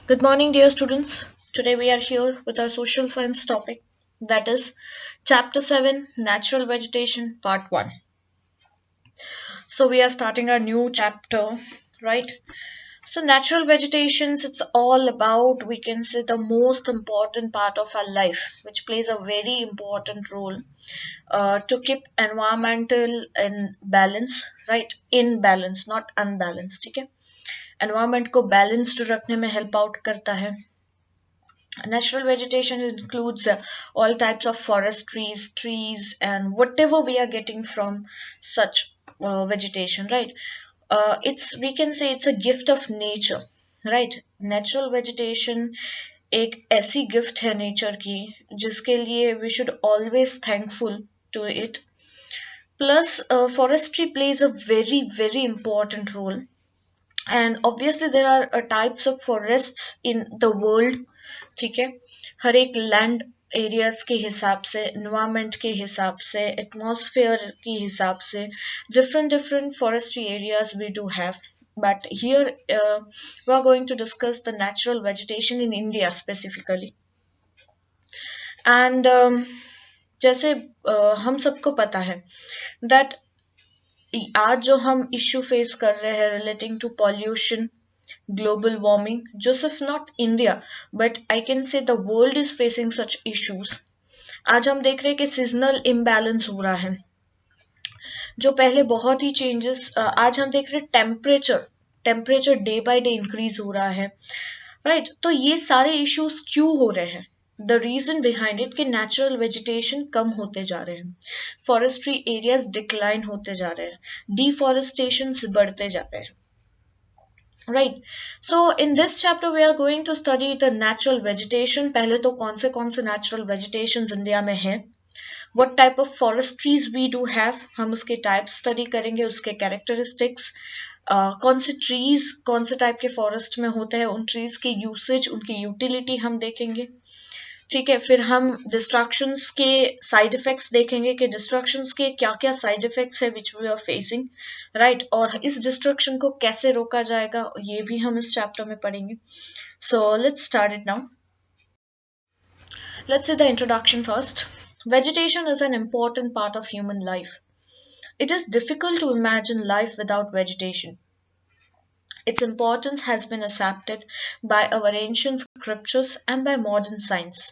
Good morning, dear students. Today we are here with our social science topic, that is Chapter 7 Natural Vegetation Part 1. So, we are starting a new chapter, right? So, natural vegetations, it's all about, we can say, the most important part of our life, which plays a very important role to keep environmental in balance, right? In balance, not unbalanced, ठीक है? Environment को balanced रखने में help out करता है. Natural vegetation includes all types of forest trees, and whatever we are getting from such vegetation, right? It's we can say it's a gift of nature, right? Natural vegetation एक ऐसी gift है nature की जिसके लिए we should always thankful to it. Plus, forestry plays a very important role, and obviously there are types of forests in the world. ठीक है, हर एक land areas के हिसाब से, इन्वायरमेंट के हिसाब से, एटमॉस्फेयर के हिसाब से different forestry areas we do have. But here we are going to discuss the natural vegetation in India specifically. And जैसे हम सबको पता है that आज जो हम इश्यू फेस कर रहे हैं relating to pollution, global warming, जो सिर्फ not India but I can say the world is facing such issues. आज हम देख रहे हैं कि सीजनल इम्बैलेंस हो रहा है, जो पहले बहुत ही चेंजेस. आज हम देख रहे हैं temperature day by day increase हो रहा है, राइट तो ये सारे इश्यूज क्यों हो रहे हैं? द रीजन बिहाइंड इट कि नेचुरल वेजिटेशन कम होते जा रहे हैं, फॉरेस्ट्री एरियाज डिक्लाइन होते जा रहे हैं, डिफॉरेस्टेशन बढ़ते जा रहे हैं. Right. So in this chapter we are going to study the natural vegetation. पहले तो कौन से natural vegetations इंडिया में हैं, what type of forestries we do have, हम उसके types study करेंगे, उसके characteristics, कौन से trees कौन से type के forest में होते हैं, उन trees के usage, उनकी utility हम देखेंगे. ठीक है, फिर हम डिस्ट्रक्शंस के साइड इफेक्ट्स देखेंगे कि डिस्ट्रक्शंस के क्या क्या साइड इफेक्ट्स है which we are facing, right, और इस डिस्ट्रक्शन को कैसे रोका जाएगा ये भी हम इस चैप्टर में पढ़ेंगे. So let's start it now. Let's see the introduction first. Vegetation is an important part of human life. It is difficult to imagine life without vegetation. Its importance has been accepted by our ancient scriptures and by modern science.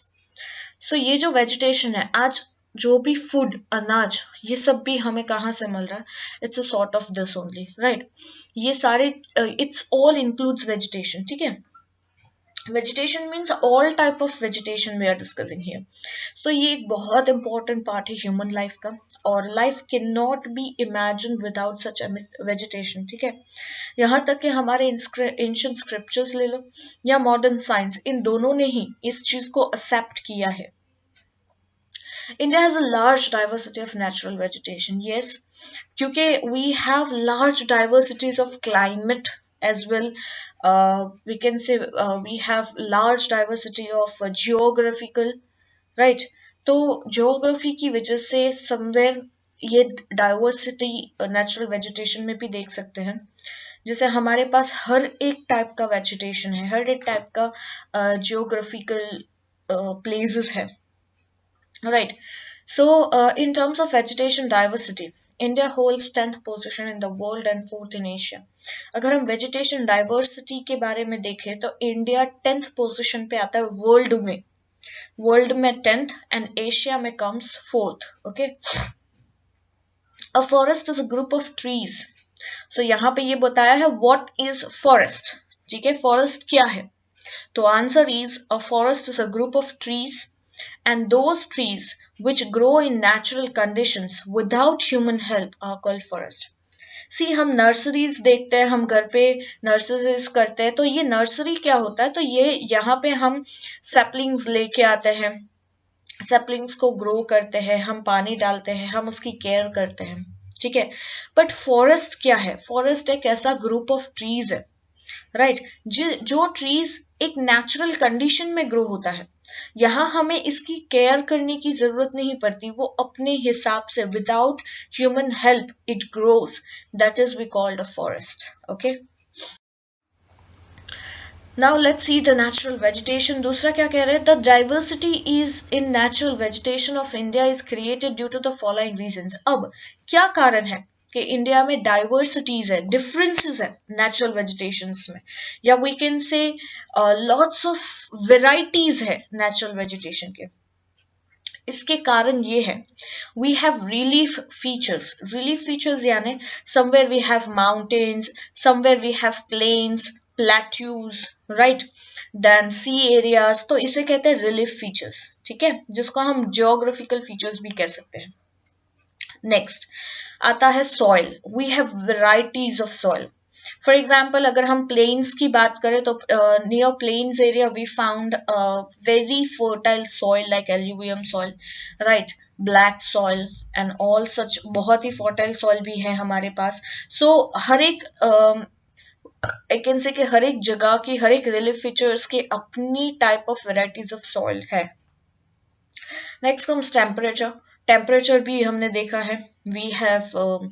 So ये जो vegetation है, आज जो भी food, अनाज, ये सब भी हमें कहाँ से मिल रहा है? It's a sort of this only, right. ये सारे इट्स ऑल इंक्लूड्स वेजिटेशन. ठीक है, vegetation means all type of vegetation we are discussing here. So ये एक बहुत इंपॉर्टेंट पार्ट है ह्यूमन लाइफ का, और life can not be imagine without such vegetation. ठीक है, यहाँ तक कि हमारे एंशिएंट स्क्रिप्चर्स ले लो या मॉडर्न साइंस, इन दोनों ने ही इस चीज को एक्सेप्ट किया है. India has a large diversity of natural vegetation, yes, क्योंकि we have large diversities of climate as well. We can say we have large diversity of geographical, right. तो geography की वजह से somewhere ये डाइवर्सिटी नेचुरल वेजिटेशन में भी देख सकते हैं. जैसे हमारे पास हर एक टाइप का वेजिटेशन है, हर एक टाइप का जियोग्राफिकल प्लेसेस है, right. So in terms of vegetation diversity, India holds 10th position in the world and 4th in Asia. अगर हम vegetation diversity के बारे में देखें तो इंडिया 10th पोजिशन पे आता है वर्ल्ड में 10th and एशिया में comes 4th. Okay. A forest is a group of trees. So यहाँ पे ये बताया है what is forest. ठीक है, forest क्या है? तो answer is a forest is a group of trees and those trees which grow in natural conditions without human help are called forest. सी हम नर्सरीज देखते हैं, हम घर पे नर्सरीज करते हैं, तो ये नर्सरी क्या होता है? तो ये यहाँ पे हम सैपलिंग्स लेके आते हैं, सैपलिंग्स को ग्रो करते हैं, हम पानी डालते हैं, हम उसकी केयर करते हैं. ठीक है, बट फॉरेस्ट क्या है? फॉरेस्ट एक ऐसा ग्रुप ऑफ ट्रीज है, राइट, जो ट्रीज एक नेचुरल कंडीशन में ग्रो होता है. यहाँ हमें इसकी केयर करने की जरूरत नहीं पड़ती, वो अपने हिसाब से without human help it grows. That is we called a forest. Okay. Now let's see the natural vegetation. दूसरा क्या कह रहे हैं, the diversity is in natural vegetation of India is created due to the following reasons. अब क्या कारण है कि इंडिया में डाइवर्सिटीज है, डिफरेंसेस है नेचुरल वेजिटेशंस में, या we can say lots of varieties है नेचुरल वेजिटेशन के. इसके कारण ये है, we have relief features. Relief features यानी somewhere we have mountains, somewhere we have plains, plateaus, right, then sea areas. तो इसे कहते हैं रिलीफ फीचर्स, ठीक है, जिसको हम जियोग्राफिकल फीचर्स भी कह सकते हैं. नेक्स्ट आता है soil. We have varieties of soil. For example अगर हम प्लेन्स की बात करें तो नियर plains area we found very fertile soil like alluvium soil, right, black soil and all such. बहुत ही फर्टाइल सॉइल भी है हमारे पास. सो हर एक आई कैन से कि हर एक जगह की, हर एक रिलीफ फीचर्स की अपनी type of varieties of soil है. Next comes temperature. टेम्परेचर भी हमने देखा है, we have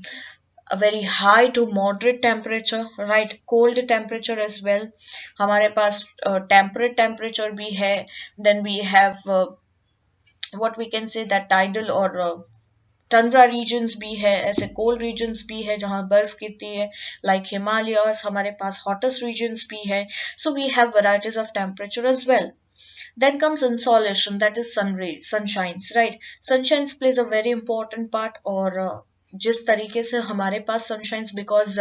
a very high to moderate temperature, right, cold temperature as well. हमारे पास temperate temperature भी है. Then we have what we can say that tidal or tundra regions भी है, ऐसे कोल्ड रीजन्स भी है जहाँ बर्फ गिरती है, लाइक हिमालयस. हमारे पास हॉटेस्ट रीजन्स भी है. So we have varieties of temperature as well. Then comes insolation, that is sun ray, sunshines, right. Sunshines plays a very important part. और जिस तरीके से हमारे पास सनशाइन्स, बिकॉज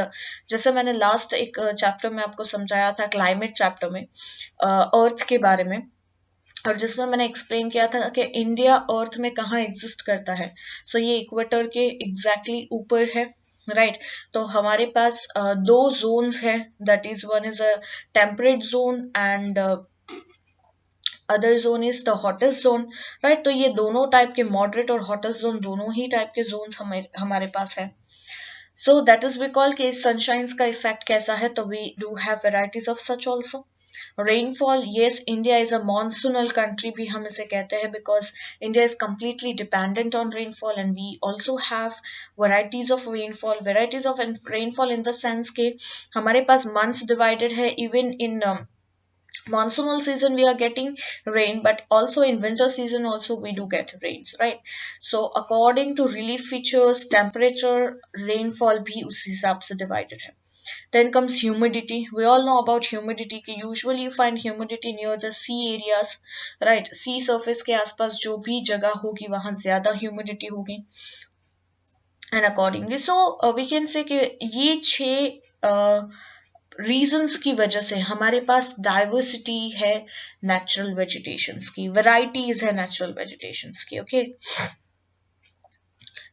जैसे मैंने लास्ट एक चैप्टर में आपको समझाया था, क्लाइमेट चैप्टर में, अर्थ के बारे में, और जिसमें मैंने एक्सप्लेन किया था कि इंडिया अर्थ में कहाँ एग्जिस्ट करता है. सो ये इक्वेटर के एग्जैक्टली ऊपर है, राइट. तो हमारे पास दो जोन्स है, that is one is a temperate zone and other zone is the hottest zone, right. तो ये दोनों टाइप के, मॉडरेट और हॉटेस्ट जोन, दोनों ही टाइप के जोन्स हमारे पास है. So that is we call कि सनशाइन्स का इफेक्ट कैसा है. तो we do have varieties of such also. Rainfall, yes, India is a monsoonal country भी हम इसे कहते हैं, because India is completely dependent on rainfall and we also have varieties of rainfall. Varieties of rainfall in the sense के हमारे पास months divided है. Even in monsoonal season we are getting rain, but also in winter season also we do get rains, right. So according to relief features, temperature, rainfall भी उस हिसाब से divided है. Then comes humidity. We all know about humidity कि usually you find humidity near the sea areas, right. sea surface के आसपास जो भी जगह होगी वहां ज्यादा humidity होगी. And accordingly, so we can say कि ये 6 रीजंस की वजह से हमारे पास डाइवर्सिटी है नेचुरल वेजिटेशंस की, वैरायटीज है नेचुरल वेजिटेशंस की. Okay,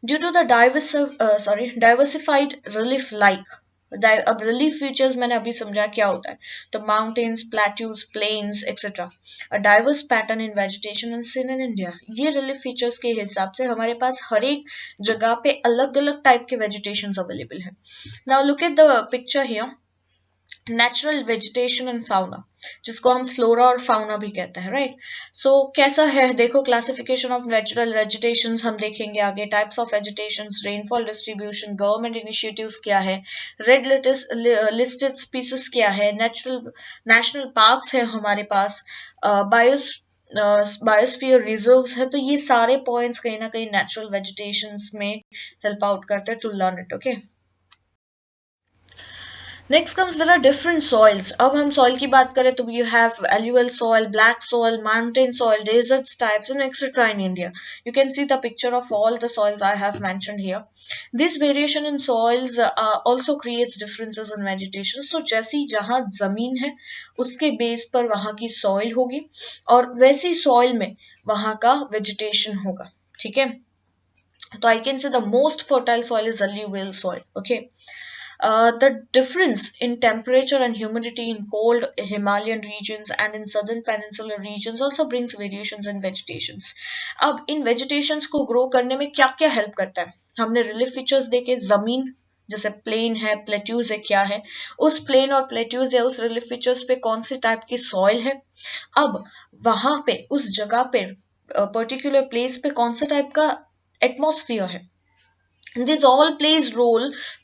due to the diversified relief like. अब रिलीफ फीचर्स मैंने अभी समझा क्या होता है. तो mountains, plateaus, plains etcetera. A diverse pattern in vegetation and seen in India. ये रिलीफ फीचर्स के हिसाब से हमारे पास हर एक जगह पे अलग अलग टाइप के वेजिटेशन अवेलेबल है. Now look at the picture here. Natural vegetation and fauna, जिसको हम फ्लोरा और फाउना भी कहते हैं, राइट. सो कैसा है देखो, क्लासिफिकेशन ऑफ नेचुरल वेजिटेशंस हम देखेंगे आगे. Types of vegetations, rainfall distribution, government initiatives क्या है, रेड लिस्टेड स्पीसीज क्या है, नेशनल पार्क्स है हमारे पास, बायोस्फीयर रिजर्व्स है. तो ये सारे पॉइंट्स कहीं ना कहीं नेचुरल वेजिटेशंस में हेल्प आउट करते हैं to learn it. Okay, next comes there are different soils. अब हम सॉइल की बात करें तो you have alluvial soil, black soil, mountain soil, deserts types and etcetera in India. You can see the picture of all the soils I have mentioned here. This variation in soils also creates differences in vegetation. So जैसी जहाँ जमीन है उसके base पर वहाँ की soil होगी और वैसी सॉइल में वहाँ का वेजिटेशन होगा, ठीक है. तो आई can say the most fertile soil is alluvial soil. Okay. The difference in temperature and humidity in cold Himalayan regions and in southern peninsular regions also brings variations in vegetations. अब इन vegetations को grow करने में क्या क्या help करता है. हमने relief features देखे, जमीन जैसे प्लेन है, प्लेट्यूज है, क्या है, उस प्लेन और प्लेट्यूज या उस रिलीफ फीचर्स पे कौन सी टाइप की सॉइल है. अब वहां पे उस जगह पे पर्टिकुलर प्लेस पे कौन सा टाइप का एटमॉस्फियर है. This all plays role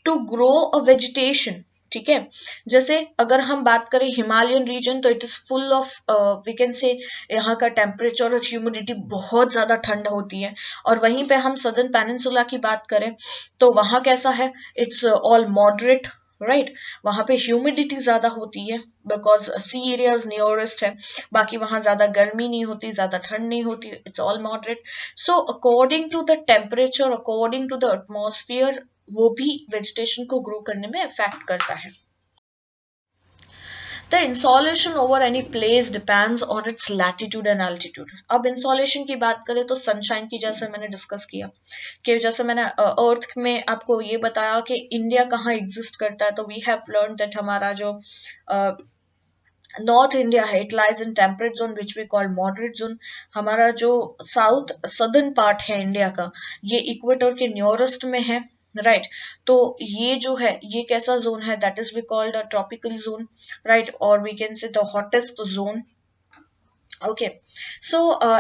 to grow a vegetation. ठीक है। जैसे अगर हम बात करें हिमालयन रीजन, तो it is full of we can say यहाँ का टेम्परेचर और ह्यूमिडिटी बहुत ज्यादा ठंड होती है। और वहीं पे हम सदर्न पेनिनसुला की बात करें तो वहां कैसा है, इट्स ऑल मॉडरेट, राइट। वहां पे ह्यूमिडिटी ज्यादा होती है बिकॉज सी एरियाज नियरेस्ट है। बाकी वहां ज्यादा गर्मी नहीं होती, ज्यादा ठंड नहीं होती, it's all moderate. So according to the temperature, according to the atmosphere, वो भी वेजिटेशन को ग्रो करने में इफेक्ट करता है। The insolation over any place depends on its latitude and altitude. अब insolation की बात करें तो सनशाइन की, जैसे मैंने डिस्कस किया कि जैसे मैंने अर्थ में आपको ये बताया कि इंडिया कहाँ एग्जिस्ट करता है, तो वी हैव लर्न दैट हमारा जो नॉर्थ इंडिया है, it lies in temperate zone which we call moderate zone. हमारा जो साउथ सदर्न पार्ट है इंडिया का, ये इक्वेटर के नियरेस्ट में है, राइट। तो ये जो है, ये कैसा जोन है, that is we called a tropical zone, right, और we can say the hottest zone. Okay, so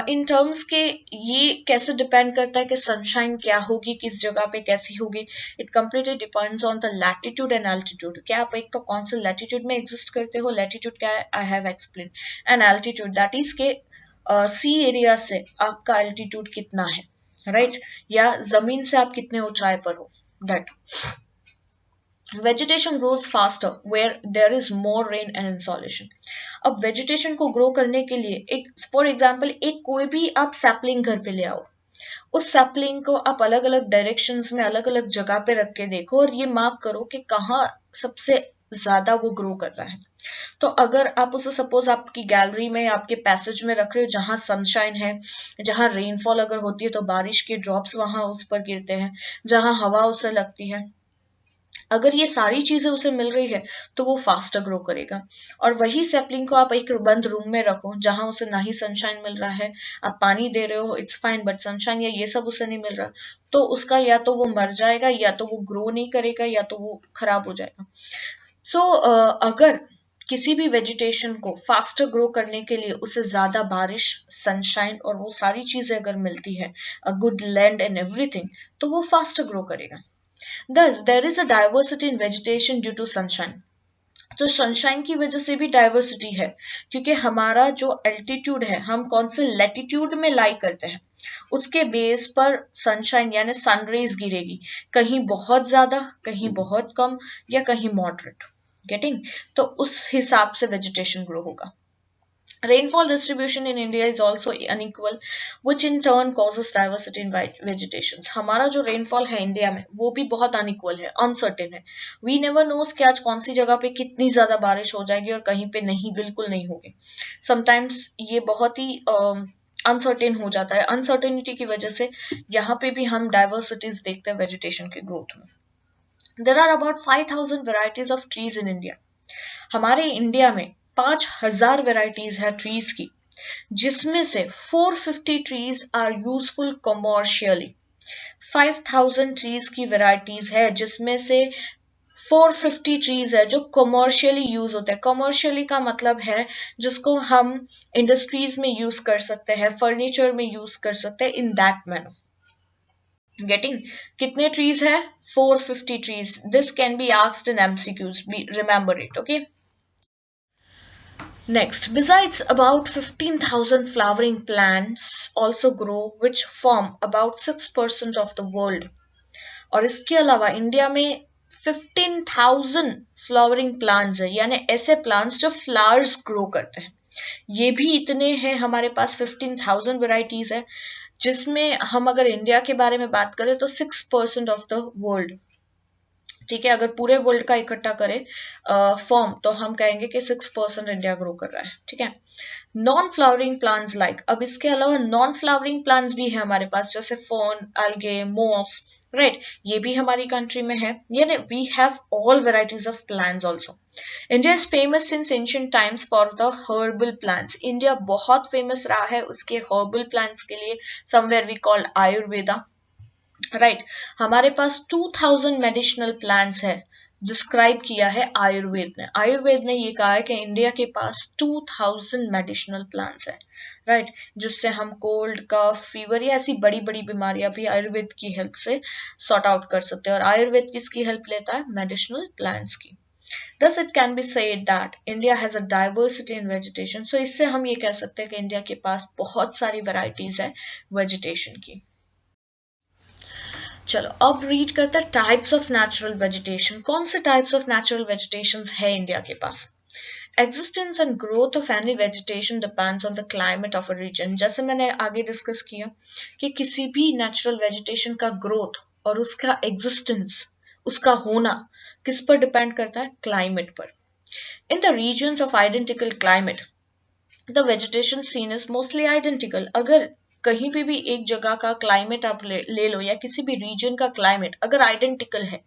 in terms के ये कैसे डिपेंड करता है कि सनशाइन क्या होगी, किस जगह पे कैसी होगी। It completely depends on the latitude and altitude. क्या आप एक तो कौन से लैटिट्यूड में एग्जिस्ट करते हो, लैटिट्यूड क्या है, I have explain, and altitude that is के सी एरिया से आपका एल्टीट्यूड कितना है, राइट, या जमीन से आप कितने ऊंचाई पर हो, that. Vegetation grows faster where there is more rain and insolation. अब वेजिटेशन को ग्रो करने के लिए एक फॉर एग्जाम्पल एक कोई भी आप सैपलिंग घर पे ले आओ, उस सैपलिंग को आप अलग अलग डायरेक्शंस में अलग अलग जगह पे रख के देखो और ये मार्क करो कि कहाँ सबसे ज्यादा वो ग्रो कर रहा है। तो अगर आप उसे सपोज आपकी गैलरी में या आपके पैसेज में रख रहे हो जहां सनशाइन है, जहां रेनफॉल अगर होती है तो बारिश के ड्रॉप्स वहां उस पर गिरते हैं, जहां हवा उसे लगती है, अगर ये सारी चीजें उसे मिल रही है तो वो फास्टर ग्रो करेगा। और वही सैपलिंग को आप एक बंद रूम में रखो जहां उसे ना ही सनशाइन मिल रहा है, आप पानी दे रहे हो, इट्स फाइन, बट सनशाइन या ये सब उसे नहीं मिल रहा, तो उसका या तो वो मर जाएगा, या तो वो ग्रो नहीं करेगा, या तो वो खराब हो जाएगा। सो अगर किसी भी वेजिटेशन को फास्टर ग्रो करने के लिए उसे ज्यादा बारिश, सनशाइन और वो सारी चीजें अगर मिलती है, a good land and everything, तो वो फास्टर ग्रो करेगा। Thus, there is a diversity in vegetation due to sunshine. तो सनशाइन की वजह से भी डाइवर्सिटी है, क्योंकि हमारा जो एल्टीट्यूड है, हम कौन से लैटिट्यूड में लाई करते हैं, उसके बेस पर सनशाइन यानी सनरेज गिरेगी, कहीं बहुत ज्यादा, कहीं बहुत कम, या कहीं मॉडरेट, गेटिंग। तो उस हिसाब से वेजिटेशन ग्रो होगा। Rainfall distribution in India is also unequal, which in turn causes diversity in vegetations. हमारा जो rainfall है इंडिया में वो भी बहुत unequal है, uncertain है। We never knows कि आज कौन सी जगह पे कितनी ज्यादा बारिश हो जाएगी और कहीं पे नहीं, बिल्कुल नहीं होगी। Sometimes ये बहुत ही अनसर्टेन हो जाता है। अनसर्टेनिटी की वजह से यहाँ पे भी हम डाइवर्सिटीज देखते हैं वेजिटेशन के ग्रोथ में। There are about 5,000 varieties of trees in India. हमारे इंडिया में 5,000 वेराइटीज है ट्रीज की, जिसमें से 450 trees are useful commercially. 5,000 trees की वेराइटीज है जिसमें से 450 ट्रीज है जो कमर्शियली यूज होते हैं। कमर्शियली का मतलब है जिसको हम इंडस्ट्रीज में यूज कर सकते हैं, फर्नीचर में यूज कर सकते हैं, इन दैट मैनर। गेटिंग, कितने ट्रीज है? 450 trees. This can be asked in MCQs, remember it, okay. Next, besides about 15,000 flowering plants also grow which form about 6% of the world. और इसके अलावा इंडिया में 15,000 फ्लावरिंग प्लांट्स है, यानी ऐसे plants जो फ्लावर्स ग्रो करते हैं, ये भी इतने हैं हमारे पास। 15,000 वेराइटीज है, जिसमें हम अगर इंडिया के बारे में बात करें तो 6% ऑफ द वर्ल्ड, ठीक है। अगर पूरे वर्ल्ड का इकट्ठा करें फॉर्म, तो हम कहेंगे कि 6% इंडिया ग्रो कर रहा है, ठीक है। नॉन फ्लावरिंग प्लांट्स लाइक, अब इसके अलावा नॉन फ्लावरिंग प्लांट्स भी है हमारे पास, जैसे फर्न, algae, moss, राइट, ये भी हमारी कंट्री में है, यानी we have all varieties of plants also. India is famous since ancient times for the herbal plants. India बहुत फेमस रहा है उसके हर्बल प्लांट्स के लिए, somewhere we called Ayurveda, right. हमारे पास 2000 मेडिसिनल प्लांट्स है, डिस्क्राइब किया है आयुर्वेद ने। आयुर्वेद ने ये कहा है कि इंडिया के पास 2000 मेडिसिनल प्लांट्स है, राइट, जिससे हम कोल्ड, कफ, फीवर या ऐसी बड़ी बड़ी बीमारियां भी आयुर्वेद की हेल्प से सॉर्ट आउट कर सकते हैं। और आयुर्वेद किसकी हेल्प लेता है? मेडिसिनल प्लांट्स की। Thus it can be said that India has a diversity in vegetation. So इससे हम ये कह सकते हैं कि इंडिया के पास बहुत सारी varieties है vegetation की. चलो अब रीड करते हैं टाइप्स ऑफ नेचुरल वेजिटेशन. कौन से टाइप्स ऑफ नेचुरल वेजिटेशन है इंडिया के पास? Existence and growth of any vegetation depends on the climate of a region. जैसे मैंने आगे डिस्कस किया कि किसी भी नेचुरल वेजिटेशन का ग्रोथ और उसका एग्जिस्टेंस, उसका होना किस पर डिपेंड करता है? क्लाइमेट पर. In the regions of identical climate the vegetation seen is mostly identical. अगर कहीं पे भी एक जगह का क्लाइमेट आप ले लो या किसी भी रीजन का क्लाइमेट अगर आइडेंटिकल है,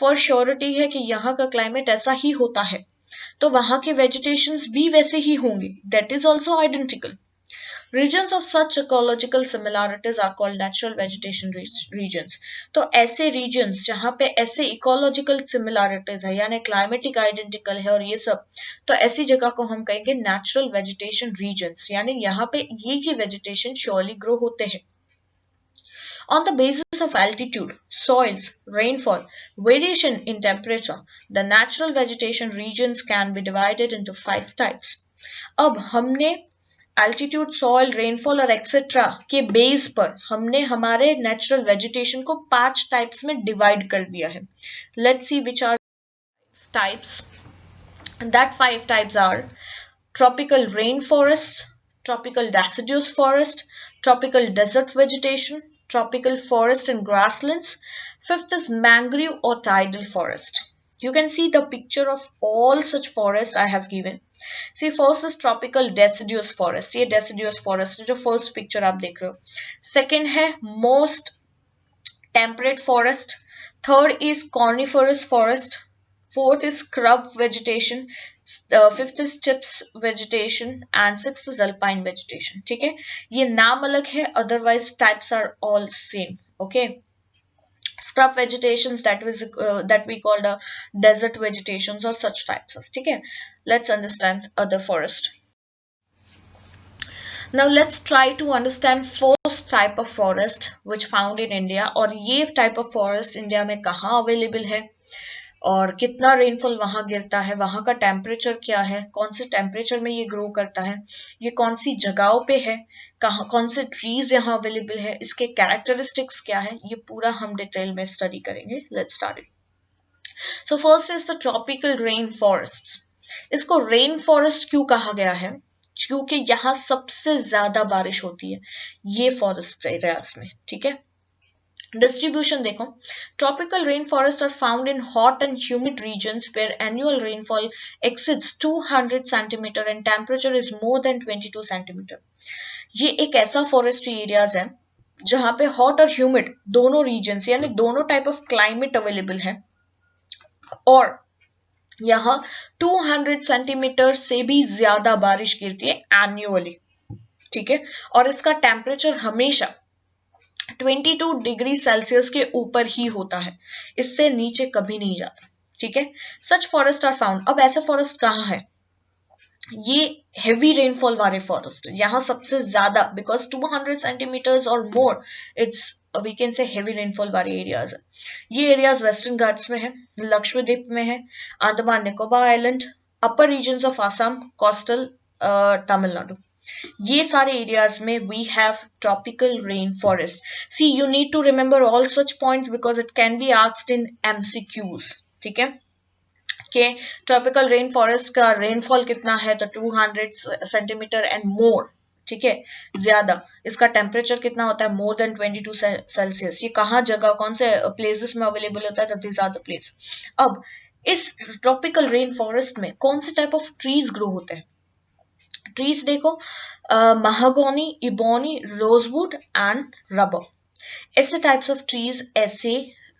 फॉर श्योरिटी है कि यहाँ का क्लाइमेट ऐसा ही होता है, तो वहां के वेजिटेशंस भी वैसे ही होंगे. That is also identical. Regions of such ecological similarities are called natural vegetation regions. तो ऐसे regions जहाँ पे ऐसे ecological similarities है यानी climatic identical है और ये सब, तो ऐसी जगह को हम कहेंगे natural vegetation regions. यानी यहाँ पे ये vegetation surely grow होते हैं. On the basis of altitude, soils, rainfall, variation in temperature, the natural vegetation regions can be divided into 5 types. अब हमने एल्टीट्यूड, सॉइल, रेनफॉल और एक्सेट्रा के बेस पर हमने हमारे नेचुरल वेजिटेशन को 5 टाइप्स में डिवाइड कर दिया है. Let's see which are types. That 5 types are tropical rain forest, tropical deciduous forest, tropical desert vegetation, tropical forest and grasslands. Fifth is mangrove or tidal forest. You can see the picture of all such forests I have given. See, first is tropical deciduous forest. ये deciduous forest जो first picture आप देख रहे हो. Second है most temperate forest. Third is coniferous forest. Fourth is scrub vegetation. Fifth is chips vegetation and sixth is alpine vegetation. ठीक है, ये नाम अलग है, otherwise types are all same. Okay. Scrub vegetations that we call the desert vegetations or such types of. ठीक है, let's understand other forest. Now let's try to understand first type of forest which found in India. और ये type of forest India में कहाँ available है और कितना rainfall वहां गिरता है, वहां का टेम्परेचर क्या है, कौन से टेम्परेचर में ये ग्रो करता है, ये कौन सी जगहों पे है, कहाँ कौन से ट्रीज यहाँ अवेलेबल है, इसके कैरेक्टरिस्टिक्स क्या है, ये पूरा हम डिटेल में स्टडी करेंगे. Let's start it. So first is the tropical rain forest. इसको रेन फॉरेस्ट क्यों कहा गया है? क्योंकि यहाँ सबसे ज्यादा बारिश होती है ये फॉरेस्ट एरियाज में. ठीक है, distribution देखो. Tropical rainforests are found in hot and humid regions where annual rainfall exceeds 200 centimeter and temperature is more than 22 centimeter. ये एक ऐसा फॉरेस्ट्री एरियाज है जहां पे हॉट और ह्यूमिड दोनों रीजन्स यानी दोनों टाइप ऑफ क्लाइमेट अवेलेबल है और यहाँ 200 सेंटीमीटर से भी ज्यादा बारिश गिरती है एनुअली. ठीक है, और इसका टेम्परेचर हमेशा 22 डिग्री सेल्सियस के ऊपर ही होता है, इससे नीचे कभी नहीं जाता. ठीक है, सच फॉरेस्ट आर फाउंड. अब ऐसे फॉरेस्ट कहाँ है? ये हेवी रेनफॉल वाले फॉरेस्ट यहाँ सबसे ज्यादा, बिकॉज 200 सेंटीमीटर्स और more, it's we can say heavy rainfall वाले एरियाज है. ये एरियाज वेस्टर्न घाट्स में है, लक्षद्वीप में है, Andaman Nicobar island, upper regions of Assam, coastal Tamil Nadu. ये सारे एरियाज में we have tropical rain forest. See you need to remember all such points because it can be asked in MCQs. ठीक है, कि ट्रॉपिकल रेन फॉरेस्ट का रेनफॉल कितना है, तो 200 सेंटीमीटर एंड मोर. ठीक है, ज्यादा. इसका टेम्परेचर कितना होता है? More than 22 Celsius. ये कहाँ जगह कौन से प्लेसेस में अवेलेबल होता है? These are the place. अब इस ट्रॉपिकल रेन फॉरेस्ट में कौन से टाइप ऑफ ट्रीज ग्रो होते हैं? ट्रीज देखो, महागोनी, इबोनी, रोजवुड एंड रबर. ऐसे टाइप्स ऑफ ट्रीज ऐसे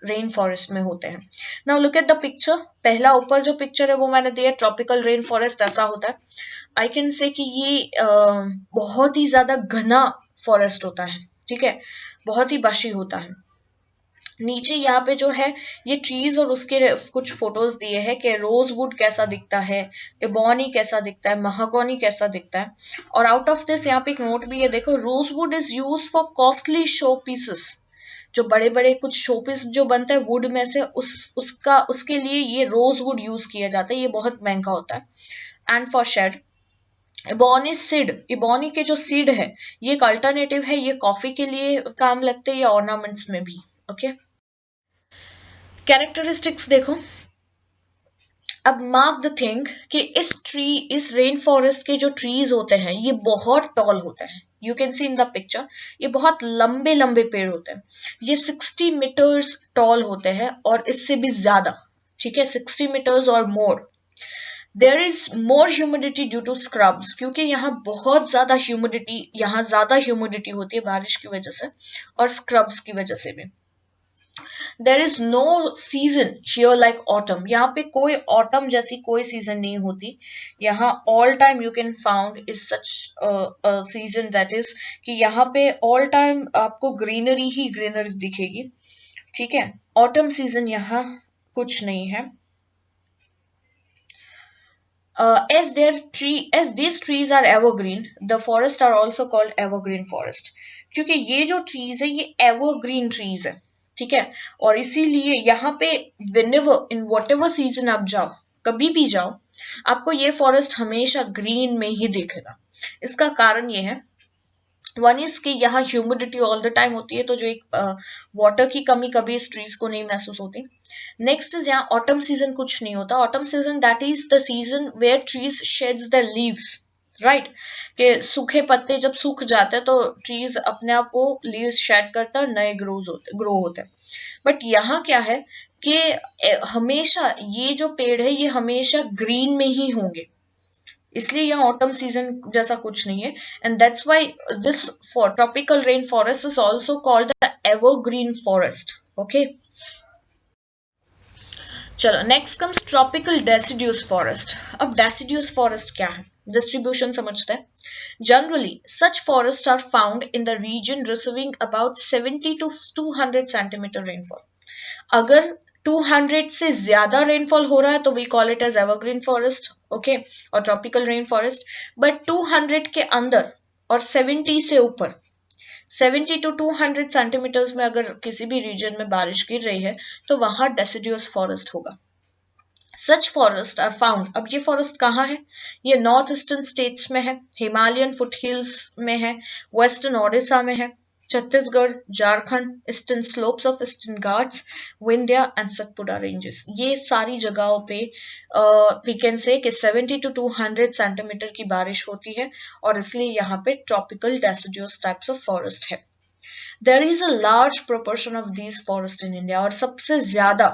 रेन फॉरेस्ट में होते हैं. Now look at the picture. पहला ऊपर जो पिक्चर है वो मैंने दिया, ट्रॉपिकल रेन फॉरेस्ट ऐसा होता है. आई कैन से कि ये बहुत ही ज्यादा घना फॉरेस्ट होता है. ठीक है, बहुत ही बशी होता है. नीचे यहाँ पे जो है ये ट्रीज और उसके कुछ फोटोज दिए हैं कि रोजवुड कैसा दिखता है, इबोनी कैसा दिखता है, महागोनी कैसा दिखता है. और आउट ऑफ दिस यहाँ पे एक नोट भी है, देखो, rosewood is used for costly show pieces जो बड़े बड़े कुछ शोपीस जो बनता है वुड में से, उसके लिए ये रोज वुड यूज किया जाता है, ये बहुत महंगा होता है। And for shade, ebony seed, ebony के जो सीड है ये एक अल्टरनेटिव है, ये कॉफी के लिए काम लगते हैं या ऑर्नामेंट्स में भी। ओके, कैरेक्टरिस्टिक्स देखो। अब मार्क द थिंग कि इस रेन फॉरेस्ट के जो ट्रीज होते हैं ये बहुत टॉल होते हैं। You can C in the picture, ये बहुत लंबे लंबे पेड़ होते हैं। ये 60 मीटर्स टॉल होते हैं और इससे भी ज्यादा, ठीक है, 60 मीटर्स और more. There is more humidity due to scrubs, क्योंकि यहाँ बहुत ज्यादा ह्यूमिडिटी, यहाँ ज्यादा ह्यूमिडिटी होती है बारिश की वजह से और स्क्रब्स की वजह से भी। There is no season here like autumn, यहाँ पे कोई ऑटम जैसी कोई सीजन नहीं होती। यहाँ all time you can found is such season, that is कि यहाँ पे ऑल टाइम आपको ग्रीनरी ही ग्रीनरी दिखेगी, ठीक है। ऑटम सीजन यहाँ कुछ नहीं है। as these trees are evergreen, the forests are also called evergreen forest, क्योंकि ये जो trees है ये evergreen trees है, ठीक है। और इसीलिए यहाँ पे whenever in whatever season आप जाओ, कभी भी जाओ, आपको ये फॉरेस्ट हमेशा ग्रीन में ही दिखेगा। इसका कारण ये है, वन इज कि यहाँ ह्यूमिडिटी ऑल द टाइम होती है, तो जो एक वाटर की कमी कभी इस ट्रीज को नहीं महसूस होती। नेक्स्ट इज यहाँ ऑटम सीजन कुछ नहीं होता। Autumn season that is the season where trees sheds the leaves, right, के सूखे पत्ते जब सूख जाते हैं तो ट्रीज अपने आप वो लीव्स शेड करता है, नए ग्रो होते हैं। बट यहाँ क्या है कि हमेशा ये जो पेड़ है ये हमेशा ग्रीन में ही होंगे, इसलिए यहाँ ऑटम सीजन जैसा कुछ नहीं है। And that's why this tropical rain forest is also called the evergreen forest. Okay, चलो next comes tropical deciduous forest. अब डेसिड्यूस फॉरेस्ट क्या है, डिस्ट्रीब्यूशन समझते हैं। Generally such forest are found in the region receiving about 70 to 200 centimetre rainfall. अगर 200 से ज्यादा rainfall हो रहा है तो we call it as evergreen forest, okay, और ट्रॉपिकल रेन फॉरेस्ट। बट 200 के अंदर और 70 से ऊपर, 70 to 200 सेंटीमीटर्स में अगर किसी भी रीजन में बारिश गिर रही है तो वहां डेसिडियस फॉरेस्ट होगा। सच फॉरेस्ट आर फाउंड, अब ये फॉरेस्ट कहाँ है, ये नॉर्थ ईस्टर्न स्टेट्स में है, हिमालयन फुटहिल्स में है, वेस्टर्न ओडिशा में है, Chhattisgarh, Jharkhand, eastern slopes of eastern Ghats, Vindhya and Satpura ranges, ये सारी जगहों पे वी कैन से कि 70 to 200 सेंटीमीटर की बारिश होती है और इसलिए यहाँ पे tropical deciduous types of forest है। There is a large proportion of these forest in India, और सबसे ज्यादा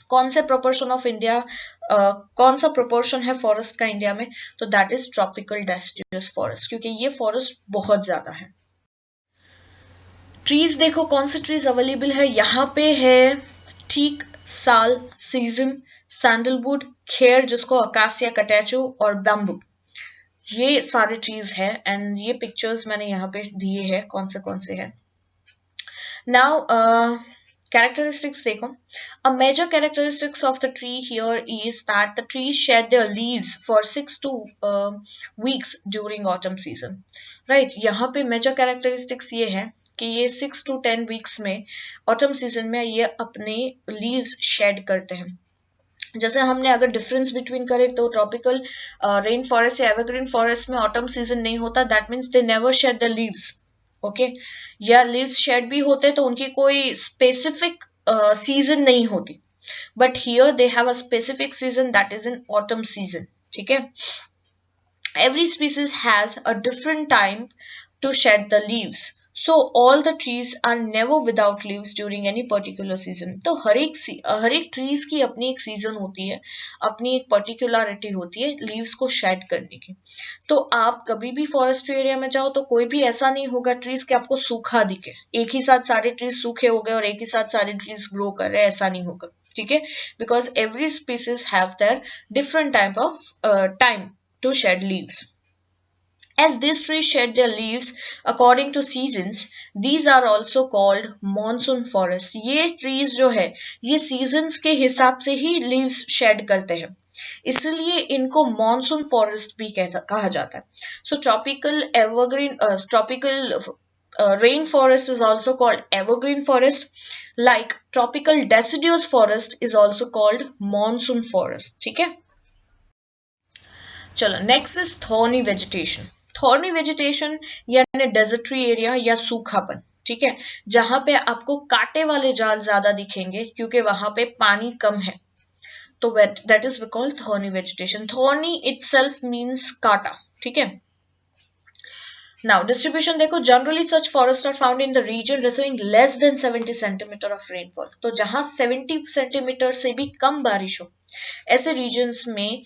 कौन से प्रोपोर्शन ऑफ इंडिया, कौन सा प्रोपोर्शन है फॉरेस्ट का इंडिया में, तो that is tropical deciduous forest, क्योंकि ये फॉरेस्ट बहुत ज्यादा है। ट्रीज देखो कौन से ट्रीज अवेलेबल है, यहाँ पे है टीक, साल, सीजम, सैंडलवुड, खेर जिसको अकासिया कटेचू, और बैम्बू, ये सारे ट्रीज है। एंड ये पिक्चर्स मैंने यहाँ पे दिए हैं कौन से हैं। नाउ characteristics देखो, a major characteristics of the tree here is that the trees shed their leaves for 6 to weeks during autumn season, right। यहाँ पे major characteristics ये है कि ये 6 to 10 weeks में ऑटम सीजन में ये अपने लीव्स शेड करते हैं। जैसे हमने अगर डिफरेंस बिटवीन करें तो ट्रॉपिकल रेन फॉरेस्ट या एवरग्रीन फॉरेस्ट में ऑटम सीजन नहीं होता, that means they never shed the leaves, okay, या लीव्स शेड भी होते तो उनकी कोई स्पेसिफिक सीजन नहीं होती। But here they have a specific season, that is in autumn season, ठीक है। Every species has a different time to shed the leaves, so all the trees are never without leaves during any particular season। तो हर एक trees की अपनी एक season होती है, अपनी एक पर्टिकुलरिटी होती है लीव्स को शेड करने की। तो आप कभी भी फॉरेस्ट एरिया में जाओ तो कोई भी ऐसा नहीं होगा ट्रीज के आपको सूखा दिखे, एक ही साथ सारे ट्रीज सूखे हो गए और एक ही साथ सारे ट्रीज ग्रो कर रहे हैं, ऐसा नहीं होगा, ठीक है। Because every species have their different type of time to shed leaves. As these trees shed their leaves according to seasons, these are also called monsoon forests। ये trees जो है ये seasons के हिसाब से ही leaves shed करते हैं, इसलिए इनको monsoon forest भी कहा जाता है। So tropical rainforest is also called evergreen forest, like tropical deciduous forest is also called monsoon forest. ठीक है, चलो next is thorny vegetation. Thorny vegetation यानी डेजर्ट्री एरिया या सूखापन. ठीक है, जहां पे आपको कांटे वाले जाल ज्यादा दिखेंगे क्योंकि वहां पे पानी कम है, तो that is called thorny vegetation. Thorny itself means कांटा. ठीक है, नाउ डिस्ट्रीब्यूशन देखो, generally such forest are found in the region receiving less than 70 centimetre of rainfall. तो जहां 70 सेंटीमीटर से भी कम बारिश हो, ऐसे रीजन्स में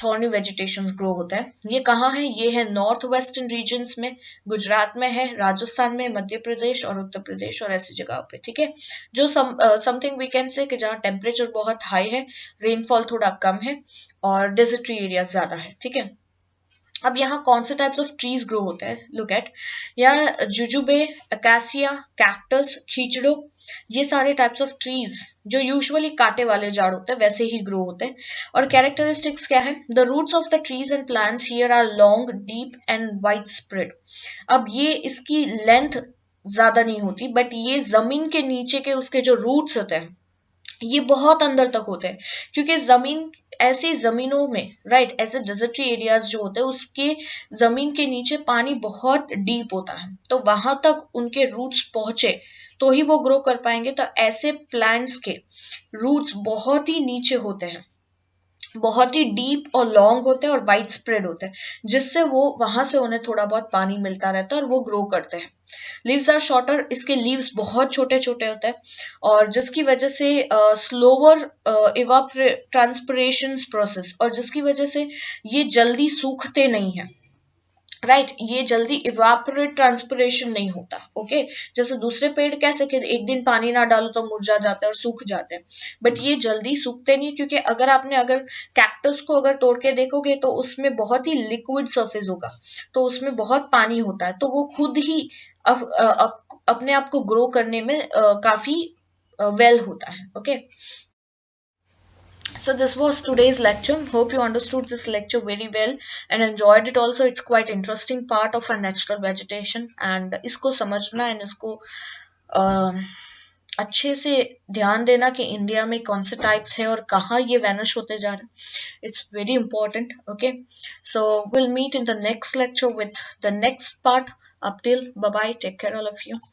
थॉर्नी वेजिटेशन ग्रो होता है. ये कहाँ है? ये है नॉर्थ वेस्टर्न रीजन्स में, गुजरात में है, राजस्थान में, मध्य प्रदेश और उत्तर प्रदेश और ऐसी जगह पे. ठीक है, जो समथिंग वी कैन से कि जहाँ टेम्परेचर बहुत हाई है, रेनफॉल थोड़ा कम है और डेजर्ट्री एरिया ज्यादा है. ठीक है, अब यहाँ कौन से टाइप्स ऑफ ट्रीज ग्रो होते हैं, लुक एट, या जुजुबे, अकासिया, कैक्टस, खींचड़ो, ये सारे टाइप्स ऑफ ट्रीज जो यूजुअली कांटे वाले झाड़ होते हैं वैसे ही ग्रो होते हैं. और कैरेक्टरिस्टिक्स क्या है? The roots of the trees and plants here are long, deep and wide spread. अब ये इसकी लेंथ ज्यादा नहीं होती, बट ये जमीन के नीचे के उसके जो रूट्स होते हैं ये बहुत अंदर तक होते हैं, क्योंकि जमीन, ऐसी जमीनों में, राइट, ऐसे डेजर्टी एरियाज जो होते हैं उसके जमीन के नीचे पानी बहुत डीप होता है, तो वहां तक उनके रूट्स पहुंचे तो ही वो ग्रो कर पाएंगे. तो ऐसे प्लांट्स के रूट्स बहुत ही नीचे होते हैं, बहुत ही डीप और लॉन्ग होते हैं और वाइड स्प्रेड होते हैं, जिससे वो वहां से उन्हें थोड़ा बहुत पानी मिलता रहता है और वो ग्रो करते हैं. लीव्स आर शॉर्टर, इसके लीव्स बहुत छोटे छोटे होते हैं और जिसकी वजह से स्लोअर ट्रांसपरेशन प्रोसेस, और जिसकी वजह से ये जल्दी सूखते नहीं है, राइट, ये जल्दी इवापोरेट ट्रांसपिरेशन नहीं होता. ओके, जैसे दूसरे पेड़ कैसे कि एक दिन पानी ना डालो तो मुरझा जाते हैं और सूख जाते हैं, बट ये जल्दी सूखते नहीं, क्योंकि अगर कैक्टस को अगर तोड़ के देखोगे तो उसमें बहुत ही लिक्विड सरफेस होगा, तो उसमें बहुत पानी होता है, तो वो खुद ही अपने आप को ग्रो करने में काफी वेल होता है. Okay, so this was today's lecture. Hope you understood this lecture very well and enjoyed it also. It's quite interesting part of a natural vegetation and इसको समझना and इसको अच्छे से ध्यान देना कि इंडिया में कौन से टाइप्स है और कहाँ ये वैनिश होते जा रहे हैं. It's very important. Okay, so we'll meet in the next lecture with the next part. Up till bye bye. Take care all of you.